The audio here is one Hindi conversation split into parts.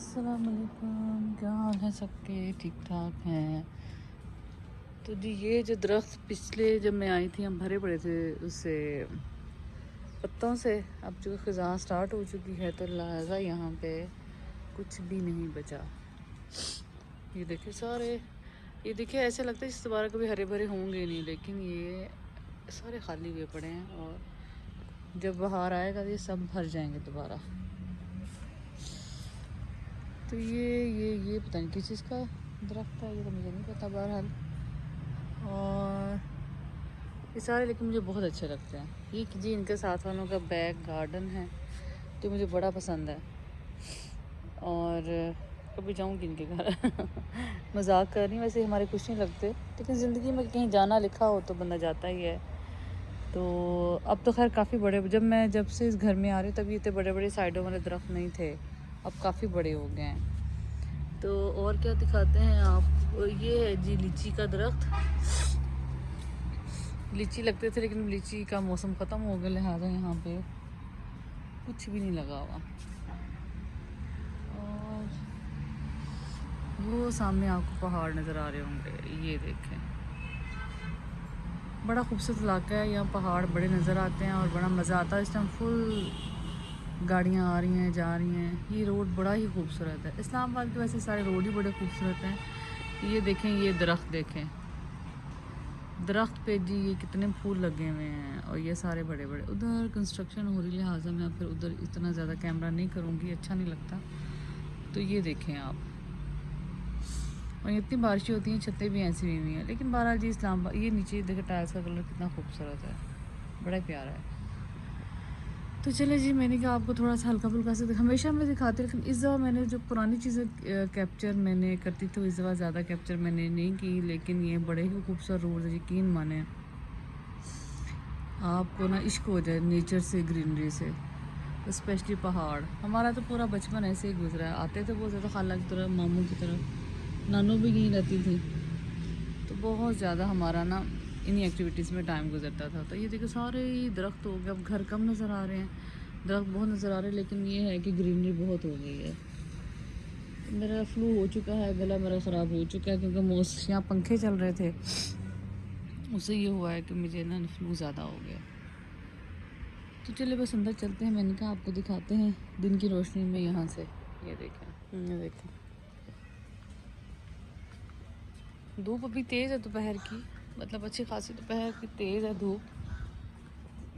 अस्सलाम वालेकुम, क्या हाल है सबके? ठीक ठाक हैं। तो जी ये जो दरख्त पिछले जब मैं आई थी हम भरे पड़े थे उससे पत्तों से। अब जो ख़ज़ां स्टार्ट हो चुकी है तो लिहाजा यहाँ पे कुछ भी नहीं बचा। ये देखिए सारे, ये देखिए ऐसे लगता है इस दोबारा कभी हरे भरे होंगे नहीं, लेकिन ये सारे खाली हुए पड़े हैं और जब बाहर आएगा तो ये सब भर जाएंगे दोबारा। तो ये पता नहीं किस चीज़ का दरख्त है, ये तो मुझे नहीं पता। बहरहाल और ये सारे लेकिन मुझे बहुत अच्छे लगते हैं। ये जी इनके साथ वालों का बैक गार्डन है जो मुझे बड़ा पसंद है और कभी जाऊंगी इनके घर। मजाक कर रही हूँ, वैसे हमारे कुछ नहीं लगते, लेकिन ज़िंदगी में कहीं जाना लिखा हो तो बंदा जाता ही है। तो अब तो खैर काफ़ी बड़े, जब से इस घर में आ रही हूँ तब ये इतने बड़े बड़े साइडों वाले दरख्त नहीं थे, अब काफ़ी बड़े हो गए हैं। तो और क्या दिखाते हैं आप, ये है जी लीची का दरख्त। लीची लगते थे लेकिन लीची का मौसम ख़त्म हो गया, लिहाजा यहाँ पे कुछ भी नहीं लगा हुआ। और वो सामने आपको पहाड़ नज़र आ रहे होंगे, ये देखें, बड़ा खूबसूरत इलाका है। यहाँ पहाड़ बड़े नज़र आते हैं और बड़ा मज़ा आता है। इस टाइम फुल गाड़ियाँ आ रही हैं जा रही हैं। ये रोड बड़ा ही खूबसूरत है। इस्लामाबाद के वैसे सारे रोड ही बड़े खूबसूरत हैं। ये देखें, ये दरख्त देखें, दरख्त पे जी ये कितने फूल लगे हुए हैं और ये सारे बड़े बड़े। उधर कंस्ट्रक्शन हो रही है, लिहाजा मैं फिर उधर इतना ज़्यादा कैमरा नहीं करूँगी, अच्छा नहीं लगता। तो ये देखें आप, और इतनी बारिशें होती हैं, छतें भी ऐसी हुई हैं। लेकिन बहरहाल जी इस्लामाबाद, ये नीचे देखें टाइल्स का कलर कितना खूबसूरत है, बड़ा प्यारा है। तो चले जी, मैंने कहा आपको थोड़ा सा हल्का फुल्का से हमेशा मैं दिखाती, लेकिन इस दफ़ा मैंने जो पुरानी चीज़ें कैप्चर मैंने करती थी इस दफ़ा ज़्यादा कैप्चर मैंने नहीं की। लेकिन ये बड़े ही खूबसूरत रोड है, यकीन माने आपको ना इश्क हो जाए नेचर से, ग्रीनरी से, स्पेशली पहाड़। हमारा तो पूरा बचपन ऐसे ही गुजरा है, आते थे बहुत ज़्यादा खाला की तरफ, मामू की तरफ, नानू भी यहीं रहती थी, तो बहुत ज़्यादा हमारा ना इन्हीं एक्टिविटीज़ में टाइम गुजरता था। तो ये देखो सारे दरख्त हो गए, अब घर कम नज़र आ रहे हैं, दरख्त बहुत नज़र आ रहे हैं, लेकिन ये है कि ग्रीनरी बहुत हो गई है। मेरा फ्लू हो चुका है, गला मेरा ख़राब हो चुका है क्योंकि यहाँ पंखे चल रहे थे, उससे ये हुआ है कि मुझे ना फ्लू ज़्यादा हो गया। तो चलिए बस अंदर चलते हैं, मैंने कहा आपको दिखाते हैं दिन की रोशनी में यहाँ से। ये देखें, ये देखें, धूप अभी तेज़ है दोपहर की, मतलब अच्छी खासी दोपहर की तेज़ है धूप,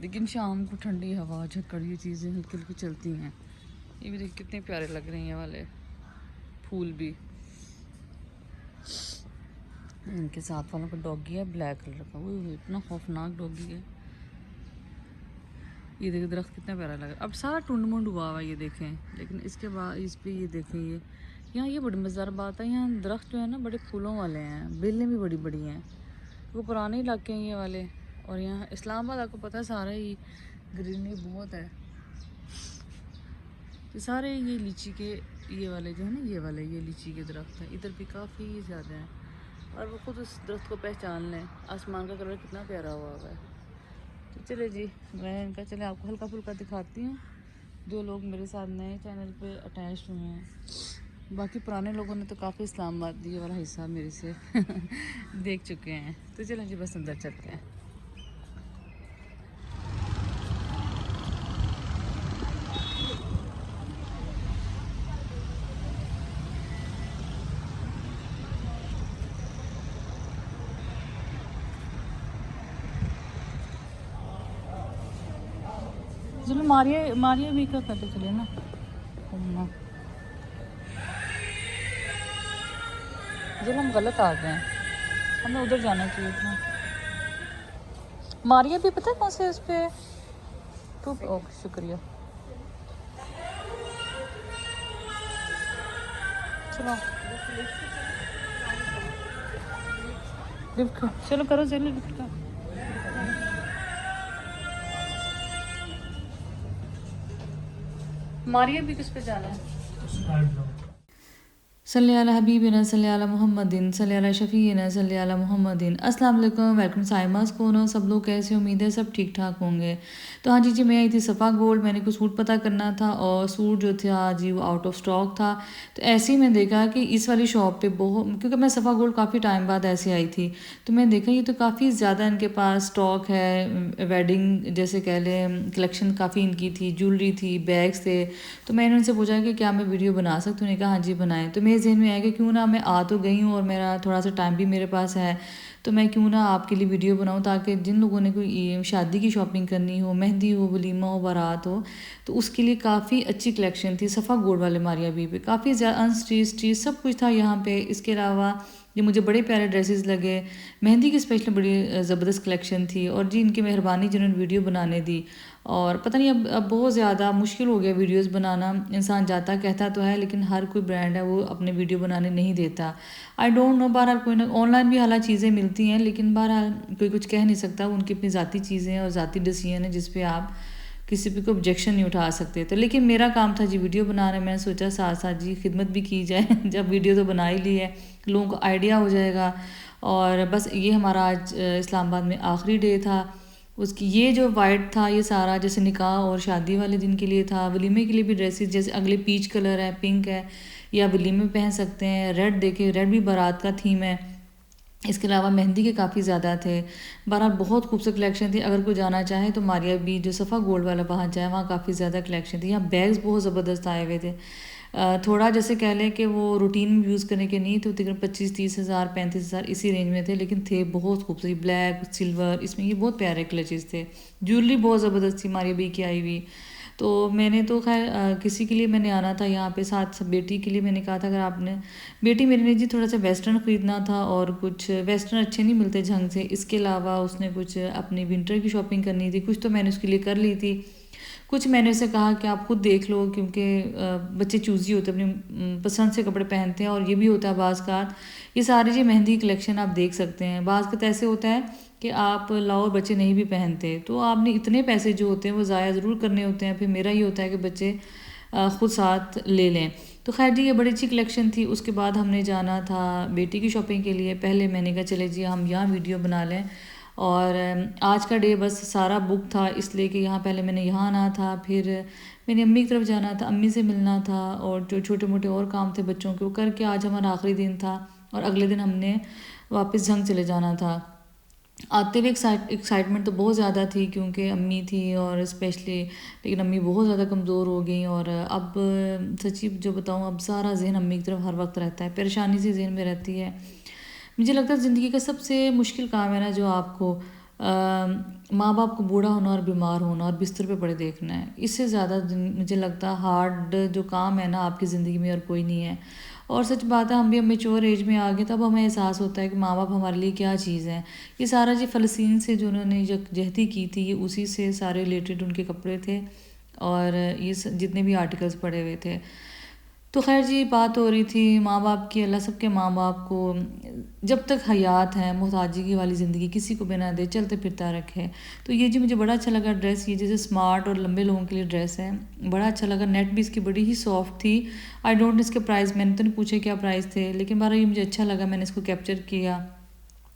लेकिन शाम को ठंडी हवा झक्कड़ ये चीज़ें हल्की हल्की चलती हैं। ये भी देखिए कितने प्यारे लग रहे हैं ये वाले फूल भी। इनके साथ वालों का डॉगी है ब्लैक कलर का, वो इतना खौफनाक डॉगी है। ये देखिए दरख्त कितना प्यारा लग रहा है, अब सारा टुंड मुंड हुआ हुआ ये देखें, लेकिन इसके बाद इस पे ये देखें, ये यहाँ ये बड़ी मज़ेदार बात है, यहाँ दरख्त जो है ना बड़े फूलों वाले हैं, बेलें भी बड़ी बड़ी हैं, वो पुराने इलाके हैं ये वाले। और यहाँ इस्लामाबाद आपको पता है सारा ही ग्रीनरी बहुत है। तो सारे ये लीची के ये वाले जो है ना, ये लीची के दरख्त हैं, इधर भी काफ़ी ज़्यादा हैं। और वो खुद उस दरख्त को पहचान लें, आसमान का कलर कितना प्यारा हुआ है। तो चले जी, मैं इनका चले आपको हल्का फुल्का दिखाती हूँ, जो लोग मेरे साथ नए चैनल पे अटैच हुए हैं। बाकी पुराने लोगों ने तो काफ़ी इस्लामाबाद ये वाला हिस्सा मेरे से देख चुके हैं। तो चलें जी बस अंदर चलते हैं। चलो मारिए मारिए भी क्या करते चले ना घूमना। चलो हम गलत आ गए हैं, हमें उधर जाना चाहिए था। मारिया भी पता है कौन से उस पर तो ओके शुक्रिया। चलो लिफ्ट चलो करो, चलो लिफ्ट का। मारिया भी किस पे जाना है? सल्ली अला हबीबिना सल्ली अला मुहम्मदिन सल्ली अला शफ़ीना सल्ली अला मुहम्मदिन। अस्सलाम वालेकुम, वेलकम साइमास कौन हो सब लोग, कैसे? उम्मीद है सब ठीक ठाक होंगे। तो हाँ जी मैं आई थी सफ़ा गोल्ड, मैंने कुछ सूट पता करना था और सूट जो था जी वो आउट ऑफ स्टॉक था। तो ऐसे ही मैं देखा कि इस वाली शॉप पे बहुत, क्योंकि मैं सफ़ा गोल्ड काफ़ी टाइम बाद ऐसे आई थी तो मैं देखा ये तो काफ़ी ज़्यादा इनके पास स्टॉक है। वेडिंग जैसे कह लें कलेक्शन काफ़ी इनकी थी, ज्वेलरी थी, बैग्स थे। तो मैंने उनसे पूछा कि क्या मैं वीडियो बना सकती हूँ? उन्होंने कहा हाँ जी बनाएं। तो मेरे जहन में आया कि क्यों ना मैं आ तो गई हूँ और मेरा थोड़ा सा टाइम भी मेरे पास है, तो मैं क्यों ना आपके लिए वीडियो बनाऊँ ताकि जिन लोगों ने कोई शादी की शॉपिंग करनी हो, मेहंदी हो, वलीमा हो, बारात हो, तो उसके लिए काफ़ी अच्छी कलेक्शन थी। सफ़ा गोल्ड वाले मारिया बी पे काफ़ी ज़्यादा अनस्टिच सब कुछ था यहाँ पे। इसके अलावा ये मुझे बड़े प्यारे ड्रेसेस लगे, मेहंदी की स्पेशली बड़ी ज़बरदस्त कलेक्शन थी। और जी इनकी मेहरबानी जिन्होंने वीडियो बनाने दी। और पता नहीं अब बहुत ज़्यादा मुश्किल हो गया वीडियोस बनाना। इंसान जाता कहता तो है लेकिन हर कोई ब्रांड है वो अपने वीडियो बनाने नहीं देता। आई डोंट नो, बहरहाल कोई ना, ऑनलाइन भी हालांकि चीज़ें मिलती हैं लेकिन बहरहाल कोई कुछ कह नहीं सकता, उनकी अपनी ज़ाती चीज़ें हैं और ज़ाती डिसीजन है जिस पे आप किसी पे कोई ऑब्जेक्शन नहीं उठा सकते। तो लेकिन मेरा काम था जी वीडियो बनाना, मैंने सोचा साथ साथ जी खिदमत भी की जाए जब वीडियो तो बना ही ली है, लोगों को आइडिया हो जाएगा। और बस ये हमारा आज इस्लामाबाद में आखिरी डे था। उसकी ये जो वाइट था ये सारा जैसे निकाह और शादी वाले दिन के लिए था। वलीमे के लिए भी ड्रेसेस जैसे अगले पीच कलर है, पिंक है, या वलीमे पहन सकते हैं। रेड देखे, रेड भी बारात का थीम है। इसके अलावा मेहंदी के काफ़ी ज़्यादा थे। बहरहाल बहुत खूबसूरत कलेक्शन थी। अगर कोई जाना चाहे तो मारिया बी जो सफ़ा गोल्ड वाला वहाँ जाए, वहाँ काफ़ी ज़्यादा कलेक्शन थी। यहाँ बैग्स बहुत ज़बरदस्त आए हुए थे। थोड़ा जैसे कह लें कि वो रूटीन में यूज़ करने के नहीं थे, तकरीबन 25-30 हज़ार 35 हज़ार इसी रेंज में थे, लेकिन थे बहुत खूबसूरत, ब्लैक सिल्वर, इसमें ये बहुत प्यारे क्लचेस थे। ज्वेलरी बहुत ज़बरदस्त थी मारिया बी की आई हुई। तो मैंने तो खैर किसी के लिए मैंने आना था यहाँ पे, साथ बेटी के लिए मैंने कहा था अगर आपने, बेटी मेरी ने जी थोड़ा सा वेस्टर्न ख़रीदना था और कुछ वेस्टर्न अच्छे नहीं मिलते झंग से। इसके अलावा उसने कुछ अपनी विंटर की शॉपिंग करनी थी, कुछ तो मैंने उसके लिए कर ली थी, कुछ मैंने उसे कहा कि आप खुद देख लो, क्योंकि बच्चे चूज़ी होते हैं, अपनी पसंद से कपड़े पहनते हैं। और ये भी होता है बाज़ का, ये सारी जी मेहंदी कलेक्शन आप देख सकते हैं। बाज़ का तो ऐसे होता है कि आप लाओ और बच्चे नहीं भी पहनते, तो आपने इतने पैसे जो होते हैं वो ज़ाया ज़रूर करने होते हैं। फिर मेरा ये होता है कि बच्चे ख़ुद साथ ले लें। तो खैर जी ये बड़ी अच्छी कलेक्शन थी। उसके बाद हमने जाना था बेटी की शॉपिंग के लिए। पहले मैंने कहा चले जी हम यहाँ वीडियो बना लें, और आज का डे बस सारा बुक था इसलिए कि यहाँ पहले मैंने यहाँ आना था, फिर मेरी अम्मी की तरफ जाना था, अम्मी से मिलना था, और जो छोटे मोटे और काम थे बच्चों के वो करके आज हमारा आखिरी दिन था। और अगले दिन हमने वापस जंग चले जाना था। आते हुए एक्साइटमेंट तो बहुत ज़्यादा थी क्योंकि अम्मी थी और स्पेशली, लेकिन अम्मी बहुत ज़्यादा कमज़ोर हो गई। और अब सच्ची जो बताऊँ, अब सारा जहन अम्मी की तरफ हर वक्त रहता है, परेशानी सी जहन में रहती है। मुझे लगता है ज़िंदगी का सबसे मुश्किल काम है ना जो आपको माँ बाप को बूढ़ा होना और बीमार होना और बिस्तर पे पड़े देखना है। इससे ज़्यादा मुझे लगता है हार्ड जो काम है ना आपकी ज़िंदगी में और कोई नहीं है। और सच बात है हम भी अब मेच्योर एज में आ गए, तब हमें एहसास होता है कि माँ बाप हमारे लिए क्या चीज़ है। ये सारा जी फ़लस्तीन से जो उन्होंने यकजहती की थी, ये उसी से सारे रिलेटेड उनके कपड़े थे और ये जितने भी आर्टिकल्स पड़े हुए थे। तो खैर जी बात हो रही थी माँ बाप की। अल्लाह सबके माँ बाप को जब तक हयात है मोहताजी की वाली ज़िंदगी किसी को भी ना दे, चलते फिरता रखे। तो ये जी मुझे बड़ा अच्छा लगा ड्रेस, ये जैसे स्मार्ट और लंबे लोगों के लिए ड्रेस है, बड़ा अच्छा लगा। नेट भी इसकी बड़ी ही सॉफ्ट थी। आई डोंट नो इसके प्राइस, मैंने तो नहीं पूछे क्या प्राइस थे, लेकिन बारह ये मुझे अच्छा लगा, मैंने इसको कैप्चर किया।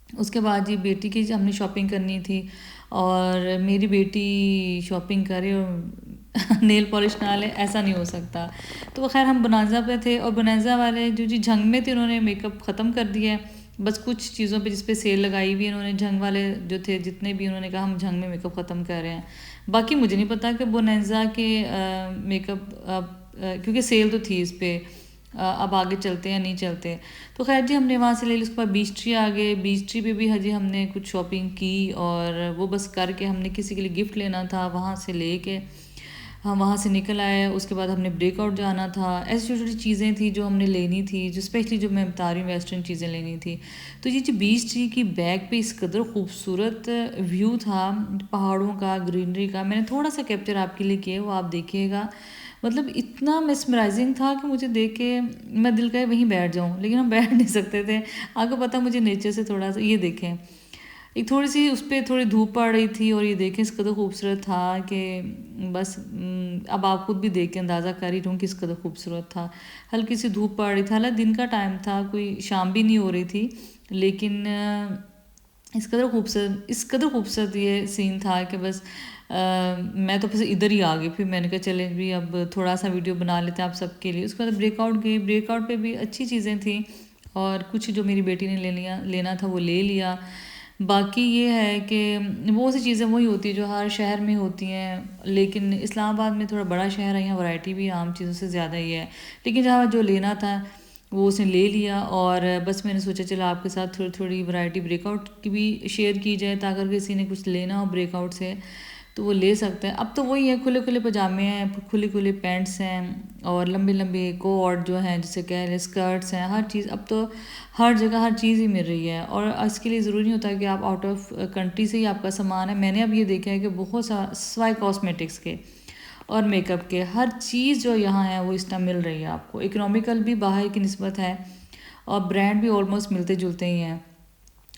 उसके बाद जी बेटी की हमने शॉपिंग करनी थी और मेरी बेटी शॉपिंग करे और नेल पॉलिश ना ले, ऐसा नहीं हो सकता। तो खैर हम बनाजा पे थे और बनाजा वाले जो जी झंग में थे उन्होंने मेकअप ख़त्म कर दिया है। बस कुछ चीज़ों पे जिस पे सेल लगाई हुई है उन्होंने, झंग वाले जो थे जितने भी, उन्होंने कहा हम झंग में मेकअप ख़त्म कर रहे हैं। बाकी मुझे नहीं पता कि बोनेजा के मेकअप क्योंकि सेल तो थी इस पर, अब आगे चलते हैं नहीं चलते। तो खैर जी हमने वहाँ से ले ली। उसके बाद बीच ट्री आ गए। बीच ट्री पे भी हजी हमने कुछ शॉपिंग की और वो बस करके हमने किसी के लिए गिफ्ट लेना था, वहाँ से ले के हम वहाँ से निकल आए। उसके बाद हमने ब्रेकआउट जाना था। ऐसी छोटी छोटी चीज़ें थी जो हमने लेनी थी, जो स्पेशली जो मैं बता रही हूँ वेस्टर्न चीज़ें लेनी थी। तो ये जो बीच ट्री की बैक पे इस कदर खूबसूरत व्यू था पहाड़ों का, ग्रीनरी का, मैंने थोड़ा सा कैप्चर आपके लिए किया, वो आप देखिएगा। मतलब इतना मेस्मराइजिंग था कि मुझे देख के मैं दिल का वहीं बैठ जाऊँ, लेकिन हम बैठ नहीं सकते थे। आपको पता मुझे नेचर से थोड़ा सा, ये देखें एक थोड़ी सी उस पर थोड़ी धूप पड़ रही थी और ये देखें इस कदर खूबसूरत था कि बस अब आप खुद भी देख के अंदाज़ा कर ही रहा हूँ कि इस कदर खूबसूरत था। हल्की सी धूप पड़ रही थी, हालांकि दिन का टाइम था, कोई शाम भी नहीं हो रही थी, लेकिन इस कदर खूबसूरत ये सीन था कि बस मैं तो बस इधर ही आ गई। फिर मैंने कहा चले भी अब थोड़ा सा वीडियो बना लेते हैं आप सबके लिए। उसके बाद ब्रेकआउट गई, ब्रेकआउट पे भी अच्छी चीज़ें थी और कुछ जो मेरी बेटी ने लेना था वो ले लिया। बाकी ये है कि वो सी चीज़ें वही होती है जो हर शहर में होती हैं, लेकिन इस्लामाबाद में थोड़ा बड़ा शहर है, यहाँ वैरायटी भी आम चीज़ों से ज़्यादा ही है। लेकिन जहाँ जो लेना था वो उसने ले लिया और बस मैंने सोचा चला आपके साथ थोड़ी थोड़ी वैरायटी ब्रेकआउट की भी शेयर की जाए, ताकि अगर किसी ने कुछ लेना हो ब्रेकआउट से तो वो ले सकते हैं। अब तो वही है, खुले खुले पजामे हैं, खुले खुले पैंट्स हैं और लंबे लंबे कोट जो हैं, जिसे कह रहे स्कर्ट्स हैं, हर चीज़ अब तो हर जगह हर चीज़ ही मिल रही है। और इसके लिए ज़रूरी नहीं होता कि आप आउट ऑफ कंट्री से ही आपका सामान है। मैंने अब ये देखा है कि बहुत सा सिवाय कॉस्मेटिक्स के और मेकअप के हर चीज़ जो यहाँ है वो इस टाइम मिल रही है आपको। इकोनॉमिकल भी बाहर की निस्बत है और ब्रांड भी ऑलमोस्ट मिलते जुलते ही हैं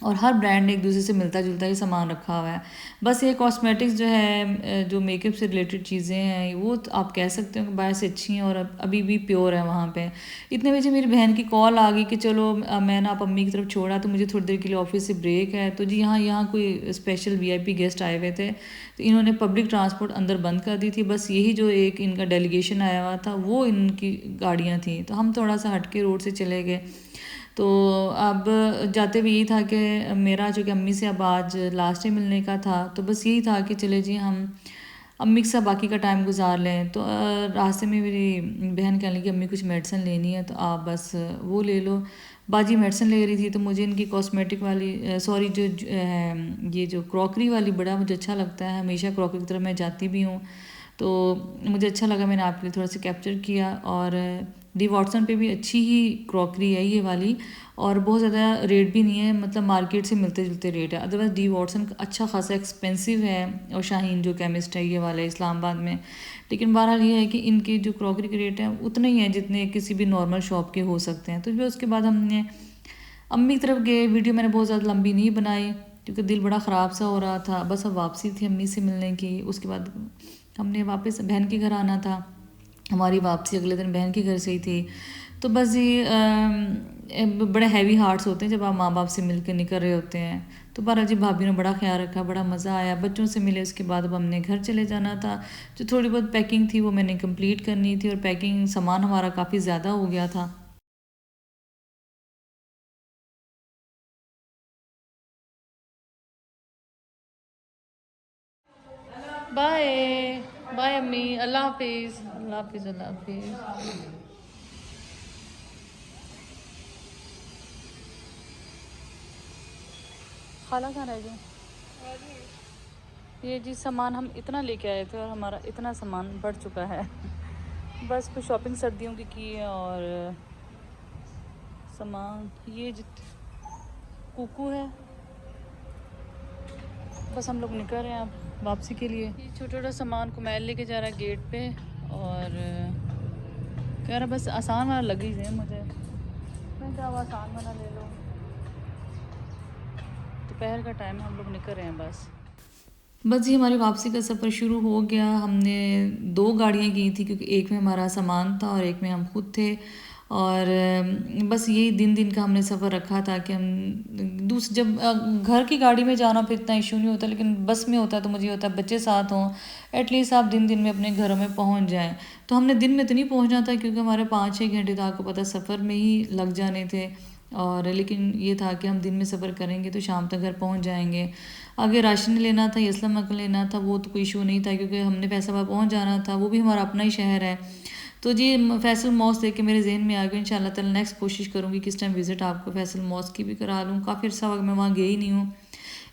और हर ब्रांड ने एक दूसरे से मिलता जुलता ही सामान रखा हुआ है। बस ये कॉस्मेटिक्स जो है, जो मेकअप से रिलेटेड चीज़ें हैं, वो तो आप कह सकते हो कि बाहर से अच्छी हैं और अभी भी प्योर है वहाँ पे। इतने बजे मेरी बहन की कॉल आ गई कि चलो मैं ना आप अम्मी की तरफ छोड़ा, तो मुझे थोड़ी देर के लिए ऑफिस से ब्रेक है, तो जी यहाँ कोई स्पेशल VIP गेस्ट आए हुए थे, तो इन्होंने पब्लिक ट्रांसपोर्ट अंदर बंद कर दी थी। बस यही जो एक इनका डेलीगेशन आया हुआ था वो इनकी गाड़ियाँ थी, तो हम थोड़ा सा हट के रोड से चले गए। तो अब जाते हुए यही था कि मेरा जो कि अम्मी से अब आज लास्ट टाइम मिलने का था, तो बस यही था कि चले जी हम अम्मी के साथ बाकी का टाइम गुजार लें। तो रास्ते में मेरी बहन कहने लगी अम्मी कुछ मेडिसिन लेनी है तो आप बस वो ले लो। बाजी मेडिसिन ले रही थी तो मुझे इनकी कॉस्मेटिक वाली सॉरी ये जो क्रॉकरी वाली बड़ा मुझे अच्छा लगता है, हमेशा क्रॉकरी की तरफ मैं जाती भी हूँ, तो मुझे अच्छा लगा, मैंने आपके लिए थोड़ा सा कैप्चर किया। और डी वॉटसन पे भी अच्छी ही क्रॉकरी है ये वाली और बहुत ज़्यादा रेट भी नहीं है, मतलब मार्केट से मिलते जुलते रेट है। अदरवाइज़ डी वॉटसन अच्छा खासा एक्सपेंसिव है और शाहीन जो केमिस्ट है ये वाला इस्लामाबाद में। लेकिन बहरहाल ये है कि इनके जो क्रॉकरी के रेट हैं उतने ही हैं जितने किसी भी नॉर्मल शॉप के हो सकते हैं। तो फिर उसके बाद हमने अम्मी की तरफ गए। वीडियो मैंने बहुत ज़्यादा लंबी नहीं बनाई क्योंकि दिल बड़ा ख़राब सा हो रहा था। बस अब वापसी थी अम्मी से मिलने की, उसके बाद हमने वापस बहन के घर आना था। हमारी वापसी अगले दिन बहन के घर से ही थी। तो बस ये बड़े हैवी हार्ट्स होते हैं जब आप माँ बाप से मिल कर निकल रहे होते हैं। तो बारा जी भाभी ने बड़ा ख्याल रखा, बड़ा मज़ा आया, बच्चों से मिले। उसके बाद अब हमने घर चले जाना था। जो थोड़ी बहुत पैकिंग थी वो मैंने कंप्लीट करनी थी और पैकिंग सामान हमारा काफ़ी ज़्यादा हो गया था। बाय बाय अम्मी, अल्लाह हाफिज़, अल्लाह हाफिज़, अल्लाह हाफिज़। खाला कहाँ रह गए? ये जी सामान हम इतना लेके आए थे और हमारा इतना सामान बढ़ चुका है। बस कुछ शॉपिंग सर्दियों की है और सामान ये कुकू है। बस हम लोग निकल रहे हैं अब वापसी के लिए। ये छोटा छोटा सामान को मैल लेके जा रहा है गेट पे और कह रहा बस आसान वाला लग ही है मुझे। मैं क्या आसान वाला ले लो। दोपहर का टाइम, हम लोग निकल रहे हैं बस ये हमारी वापसी का सफ़र शुरू हो गया। हमने 2 गाड़ियाँ की थी क्योंकि एक में हमारा सामान था और एक में हम खुद थे। और बस यही दिन का हमने सफ़र रखा था कि हम जब घर की गाड़ी में जाना फिर इतना इशू नहीं होता, लेकिन बस में होता है तो मुझे होता है बच्चे साथ हों, एटलीस्ट आप दिन में अपने घरों में पहुंच जाएं। तो हमने दिन में तो नहीं पहुंचना था क्योंकि हमारे 5-6 घंटे तो आपको पता सफ़र में ही लग जाने थे। और लेकिन ये था कि हम दिन में सफ़र करेंगे तो शाम तक घर पहुंच जाएंगे। आगे राशन लेना था, यसलम नकल लेना था, वो तो कोई इशू नहीं था क्योंकि हमने फैसलाबाद पहुंच जाना था, वो भी हमारा अपना ही शहर है। तो जी फैसल मॉस्क देख के मेरे जहन में आ गया, इंशाल्लाह ताला नेक्स्ट कोशिश करूँगी किस टाइम विज़िट आपको फैसल मॉस्क की भी करा लूँ। काफ़ी अर्सा वक्त मैं वहाँ गई नहीं हूँ।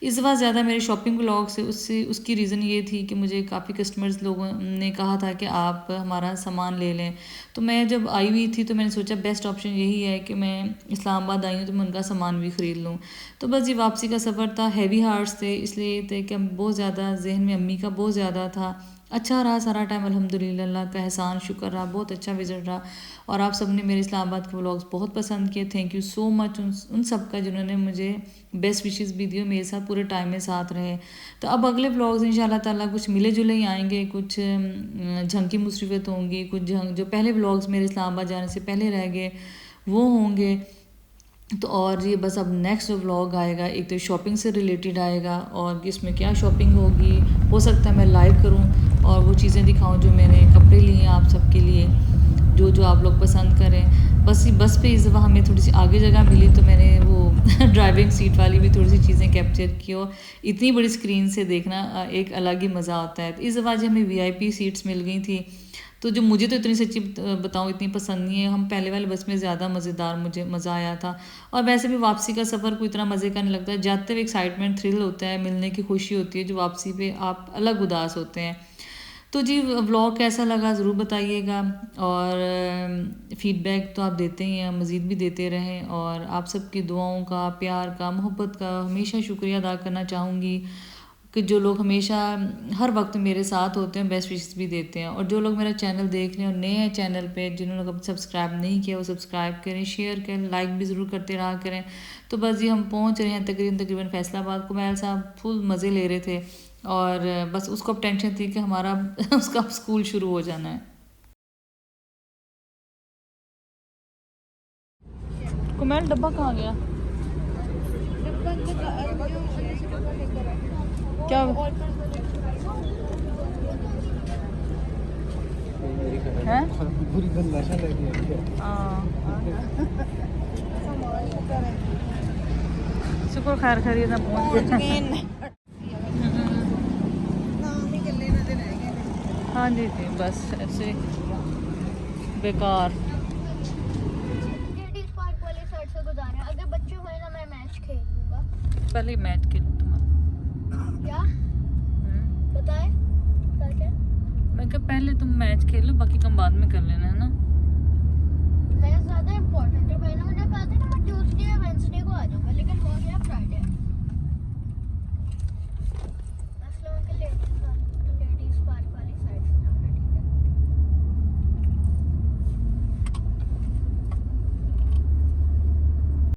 इस बार ज़्यादा मेरे शॉपिंग ब्लॉग से उसकी रीज़न ये थी कि मुझे काफ़ी कस्टमर्स लोगों ने कहा था कि आप हमारा सामान ले लें। तो मैं जब आई हुई थी तो मैंने सोचा बेस्ट ऑप्शन यही है कि मैं इस्लामाबाद आई हूँ तो मैं उनका सामान भी ख़रीद लूँ। तो बस ये वापसी का सफ़र था, हैवी हार्ट्स थे, इसलिए थे कि बहुत ज़्यादा जहन में अम्मी का बहुत ज़्यादा था अच्छा रहा सारा टाइम, अल्हम्दुलिल्लाह, अल्लाह का एहसान, शुक्र रहा, बहुत अच्छा विज़िट रहा। और आप सब ने मेरे इस्लामाबाद के व्लॉग्स बहुत पसंद किए। थैंक यू सो मच उन सब का जिन्होंने मुझे बेस्ट विशेस भी दी और मेरे साथ पूरे टाइम में साथ रहे। तो अब अगले व्लॉग्स इंशाल्लाह ताला कुछ मिले जुले ही आएंगे, कुछ झंकी मुसीबत होंगी, कुछ जो पहले व्लॉग्स मेरे इस्लामाबाद जाने से पहले रह गए वो होंगे। तो और ये बस अब नेक्स्ट व्लॉग आएगा, एक तो शॉपिंग से रिलेटेड आएगा और इसमें क्या शॉपिंग होगी, हो सकता है मैं लाइव करूं और वो चीज़ें दिखाऊं जो मैंने कपड़े लिए हैं आप सबके लिए, जो जो आप लोग पसंद करें। बस पे इस दफ़ा हमें थोड़ी सी आगे जगह मिली तो मैंने वो ड्राइविंग सीट वाली भी थोड़ी सी चीज़ें कैप्चर की। और इतनी बड़ी स्क्रीन से देखना एक अलग ही मज़ा आता है। तो इस दफ़ा जो हमें VIP सीट्स मिल गई थी, तो जो मुझे तो इतनी सच्ची बताऊँ इतनी पसंद नहीं है। हम पहले वाले बस में ज़्यादा मज़ेदार मुझे मज़ा आया था। और वैसे भी वापसी का सफ़र कोई इतना मज़े का नहीं लगता है। जाते हुए एक्साइटमेंट, थ्रिल होता है, मिलने की खुशी होती है, जो वापसी पे आप अलग उदास होते हैं। तो जी व्लॉग कैसा लगा ज़रूर बताइएगा और फ़ीडबैक तो आप देते ही हैं, मज़ीद भी देते रहें। और आप सबकी दुआओं का, प्यार का, मोहब्बत का हमेशा शुक्रिया अदा करना चाहूँगी कि जो लोग हमेशा हर वक्त मेरे साथ होते हैं, बेस्ट विशेस भी देते हैं। और जो लोग मेरा चैनल देख रहे हैं और नए हैं चैनल पे, जिन्होंने कभी सब्सक्राइब नहीं किया वो सब्सक्राइब करें, शेयर करें, लाइक भी ज़रूर करते रहा करें। तो बस ये हम पहुँच रहे हैं तकरीबन फैसलाबाद। कुमैल साहब फुल मज़े ले रहे थे और बस उसको अब टेंशन थी कि हमारा उसका स्कूल शुरू हो जाना है। कुमैल डब्बा कहाँ गया? क्या है? पूरी बंदाशा लगी शुक्र खैर खैरियत ना पहुँच गए। हाँ जी जी, बस ऐसे बेकार। अगर बच्चे हुए ना मैं मैच खेलूंगा। पहले मैच खेलो तुम। क्या बताए? क्या? मैं कहा पहले तुम मैच खेलो, बाकी कम बाद में कर लेना, है ना।